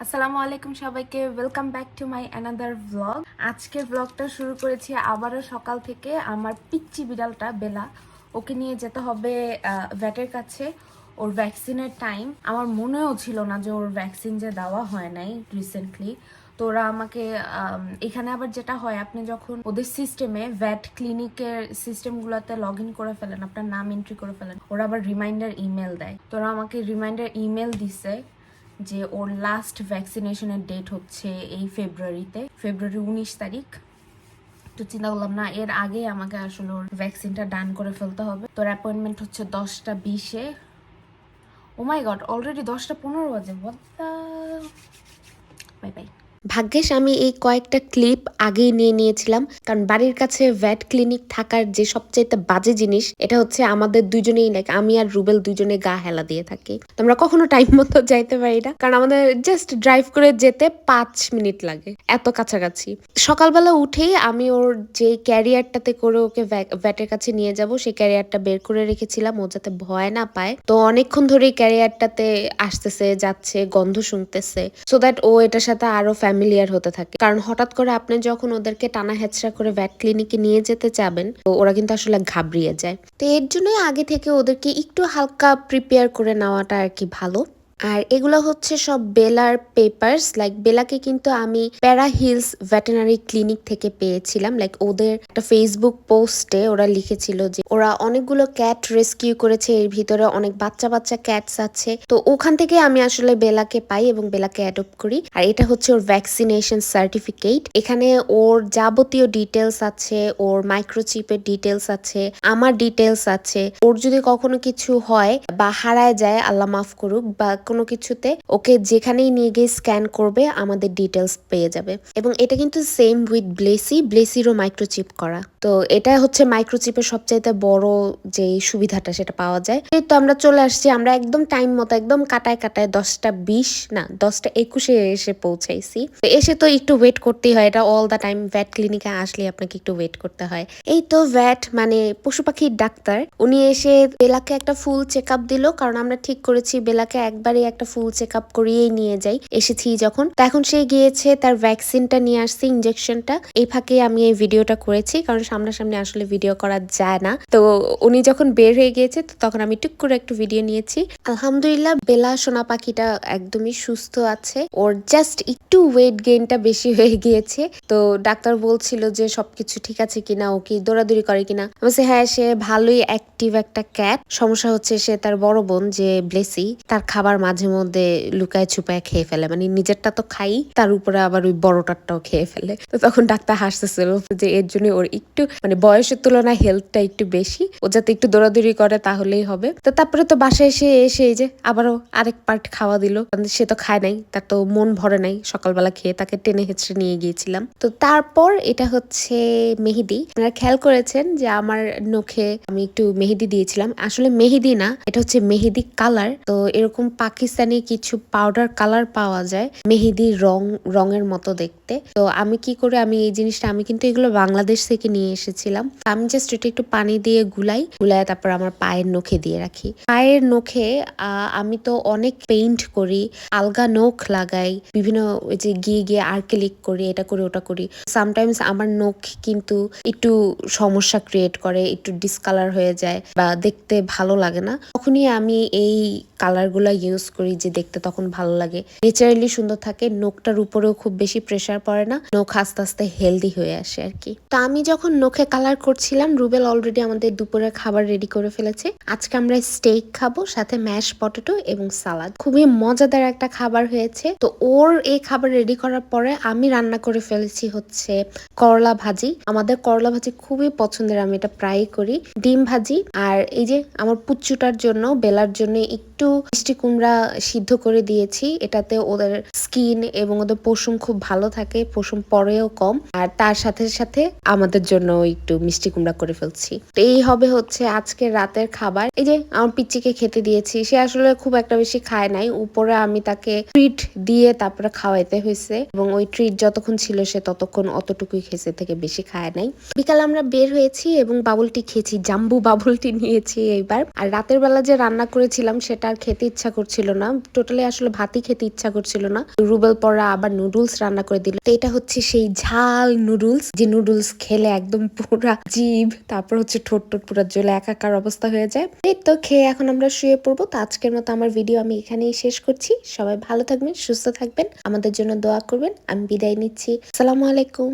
আসসালামু আলাইকুম সবাইকে, welcome back to my another vlog. আজকের ভ্লগটা শুরু করেছি আবারও সকাল থেকে। আমার পিচ্চি বিড়ালটা বেলা, ওকে নিয়ে যেতে হবে ভ্যাটের কাছে। ওর ভ্যাকসিনের টাইম, আমার মনেও ছিল না যে ওর ভ্যাকসিন যে দেওয়া হয় নাই রিসেন্টলি। তো ওরা আমাকে এখানে আবার যেটা হয়, আপনি যখন ওদের সিস্টেমে ভ্যাট ক্লিনিকের সিস্টেমগুলোতে লগ ইন করে ফেলেন, আপনার নাম এন্ট্রি করে ফেলেন, ওরা আবার রিমাইন্ডার ইমেল দেয়। তো ওরা আমাকে রিমাইন্ডার ইমেল দিছে যে ওর লাস্ট ভ্যাকসিনেশনের ডেট হচ্ছে এই ফেব্রুয়ারি 19 তারিখ। তো চিন্তা করলাম না, এর আগে আমাকে আসলে ওর ভ্যাকসিনটা ডান করে ফেলতে হবে। তোর অ্যাপয়েন্টমেন্ট হচ্ছে 10টা 20-এ। ও মাই গড, অলরেডি 10টা 15 বাজে। Bye bye. ভাগ্যিস আমি এই কয়েকটা ক্লিপ আগেই নিয়ে নিয়েছিলাম, কারণ বাড়ির কাছে ভ্যাট ক্লিনিক থাকার যে সবচেয়ে বাজে জিনিস এটা হচ্ছে আমাদের দুজনেই, লাইক আমি আর রুবেল দুজনে গা হেলা দিয়ে থাকি। আমরা কখনো টাইম মতো যাইতে পারি না, কারণ আমাদের জাস্ট ড্রাইভ করে যেতে 5 মিনিট লাগে, এত কাছাকাছি। সকালবেলা উঠেই আমি ওর যে ক্যারিয়ারটাতে করে ওকে ভ্যাটের কাছে নিয়ে যাব, সেই ক্যারিয়ারটা বের করে রেখেছিলাম ও যাতে ভয় না পায়। তো অনেকক্ষণ ধরেই ক্যারিয়ারটাতে আসতেছে যাচ্ছে, গন্ধ শুনতেছে, সো দ্যাট ও এটার সাথে আরো ফ্যামিলিয়ার হতে থাকে। কারণ হঠাৎ করে আপনি যখন ওদেরকে টানা হেঁচড়া করে ভ্যাট ক্লিনিকে নিয়ে যেতে চাবেন, তো ওরা কিন্তু আসলে ঘাবড়িয়ে যায়। তো এর জন্যই আগে থেকে ওদেরকে একটু হালকা প্রিপেয়ার করে নেওয়াটা আর কি ভালো। আর এগুলো হচ্ছে সব বেলার পেপারস। লাইক বেলাকে কিন্তু আমি প্যারা হিলস ভেটেরিনারি ক্লিনিক থেকে পেয়েছিলাম। লাইক ওদের একটা ফেসবুক পোস্টে ওরা লিখেছিল যে ওরা অনেকগুলো ক্যাট রেস্কিউ করেছে, এর ভিতরে অনেক বাচ্চা বাচ্চা ক্যাটস আছে। তো ওখান থেকে আমি আসলে বেলাকে পাই এবং বেলাকে অ্যাডপ্ট করি। আর এটা হচ্ছে ওর ভ্যাকসিনেশন সার্টিফিকেট। এখানে ওর যাবতীয় ডিটেলস আছে, ওর মাইক্রোচিপের ডিটেলস আছে, আমার ডিটেলস আছে। ওর যদি কখনো কিছু হয় বা হারায় যায়, আল্লাহ মাফ করুক, বা কোনো কিছুতে ওকে যেখানেই নিয়ে গিয়ে স্ক্যান করবে আমাদের ডিটেলস পেয়ে যাবে। এবং এটা কিন্তু সেম উইথ ব্লেসিরও মাইক্রোচিপ করা। তো এটা হচ্ছে মাইক্রোচিপের সবচাইতে বড় যে সুবিধাটা সেটা পাওয়া যায়। এই তো আমরা চলে আসছি, আমরা একদম টাইম মতো, একদম কাটায় কাটায় 10টা 20 না 10টা 21-এ এসে পৌঁছাইছি। এসে তো একটু ওয়েট করতেই হয়, এটা অল দ্য টাইম। ভ্যাট ক্লিনিকে আসলে আপনাকে একটু ওয়েট করতে হয়। এই তো ভ্যাট মানে পশু পাখির ডাক্তার, উনি এসে বেলাকে একটা ফুল চেক আপ দিল, কারণ আমরা ঠিক করেছি বেলাকে একবারই একটা ফুল চেক আপ করিয়েই নিয়ে যাই এসেছি যখন। তো এখন সে গিয়েছে তার ভ্যাকসিনটা নিয়ে আসছে, ইনজেকশনটা। এই ফাঁকে আমি এই ভিডিওটা করেছি, কারণ সামনাসামনি আসলে ভিডিও করা যায় না। তো উনি যখন বের হয়ে গিয়েছে তো তখন আমি টুক করে একটু ভিডিও নিয়েছি। আলহামদুলিল্লাহ বেলা সোনা পাখিটা একদমই সুস্থ আছে। ওর জাস্ট একটু ওয়েট গেইনটা বেশি হয়ে গিয়েছে। তো ডাক্তার বলছিল যে সবকিছু ঠিক আছে কিনা, ও কি দৌড়াদৌড়ি করে কিনা। বলছে হ্যাঁ, সে ভালোই অ্যাক্টিভ একটা ক্যাট। সমস্যা হচ্ছে সে তার বড় বোন যে ব্লেসি, তার খাবার মাঝে মধ্যে লুকায় ছুপায় খেয়ে ফেলে, মানে নিজেরটা তো খাই, তার উপরে আবার ওই বড়টারটাও খেয়ে ফেলে। তো তখন ডাক্তার হাসতেছিল যে এর জন্য ওর একটু মানে বয়সের তুলনায় হেলথটা একটু বেশি, ও যাতে একটু দৌড়াদৌড়ি করে তাহলেই হবে। তো তারপরে তো বাসায় এসে এই যে আবারও আরেক পার্ট খাওয়া দিল। সে তো খায় নাই, তার তো মন ভরে নাই সকালবেলা খেয়ে, তাকে টেনে হেঁচড়ে নিয়ে গিয়েছিলাম। তো তারপর এটা হচ্ছে মেহেদি। আপনারা খেয়াল করেছেন যে আমার নখে আমি একটু মেহেদি দিয়েছিলাম, আসলে মেহেদি না, এটা হচ্ছে মেহেদি কালার। তো এরকম পাকিস্তানি কিছু পাউডার কালার পাওয়া যায় মেহেদির রঙের মতো দেখতে। তো আমি কি করে, আমি এই জিনিসটা আমি কিন্তু এগুলো বাংলাদেশ থেকে নিয়ে এসেছিলাম। আমি জাস্ট এটা একটু পানি দিয়ে গুলাই তারপর আমার পায়ের নখে দিয়ে রাখি। পায়ের নখে আমি তো অনেক পেইন্ট করি, আলগা নখ লাগাই, বিভিন্ন ওই যে গিয়ে আর্কেলিক করি, এটা করি ওটা করি। সামটাইমস আমার নখ কিন্তু একটু সমস্যা ক্রিয়েট করে, একটু ডিসকালার হয়ে যায় বা দেখতে ভালো লাগে না, তখনই আমি এই কালার গুলা ইউজ করি যে দেখতে তখন ভালো লাগে, নেচারালি সুন্দর থাকে। নখটার উপরেও খুব বেশি প্রেসার পড়ে না, নখ আস্তে আস্তে হেলদি হয়ে আসে আর কি। তো আমি যখন নখে কালার করছিলাম, রুবেল অলরেডি আমাদের দুপুরের খাবার রেডি করে ফেলেছে। আজকে আমরা স্টেক খাবো, সাথে ম্যাশ পটেটো এবং সালাদ। খুবই মজাদার একটা খাবার হয়েছে। তো ওর এই খাবার রেডি করার পরে আমি রান্না করে ফেলেছি হচ্ছে করলা ভাজি। আমাদের করলা ভাজি খুবই পছন্দের, আমি এটা প্রায়ই করি। ডিম ভাজি, আর এই যে আমার পুচ্চুটার জন্য বেলার জন্য একটু মিষ্টি কুমড়া সিদ্ধ করে দিয়েছি। এটাতে ওদের স্কিন এবং ওদের পশম খুব ভালো থাকে, পশম পরেও কম। আর তার সাথে সাথে আমাদের জন্য একটু মিষ্টি কুমড়া করে ফেলছি। তো এই হবে হচ্ছে আজকে রাতের খাবার। এই যে আমার পিচ্চিকে খেতে দিয়েছি, সে আসলে খুব একটা বেশি খায় নাই, উপরে আমি তাকে ট্রিট দিয়ে তারপরে খাওয়াইতে হয়েছে, এবং ওই ট্রিট যতক্ষণ ছিল সে ততক্ষণ অতটুকুই খেয়েছে, থেকে বেশি খায় নাই। বিকালে আমরা বের হয়েছি এবং বাবুলটি খেয়েছি, জাম্বু বাবুলটি নিয়েছি এইবার। আর রাতের বেলা যে রান্না করেছিলাম সেটা আর খেতে ইচ্ছা করছিল না, টোটালি আসলে ভাতই খেতে ইচ্ছা করছিল না। রুবেল পরা আবার নুডলস রান্না করে দিল। তো এটা হচ্ছে সেই ঝাল নুডলস, যে নুডলস খেলে একদম পুরা জিভ, তারপর হচ্ছে ঠোঁট পুরা জ্বলে একাকার অবস্থা হয়ে যায়। এই তো খেয়ে এখন আমরা শুয়ে পড়বো। তো আজকের মতো আমার ভিডিও আমি এখানেই শেষ করছি। সবাই ভালো থাকবেন, সুস্থ থাকবেন, আমাদের জন্য দোয়া করবেন। আমি বিদায় নিচ্ছি। আসসালামু আলাইকুম।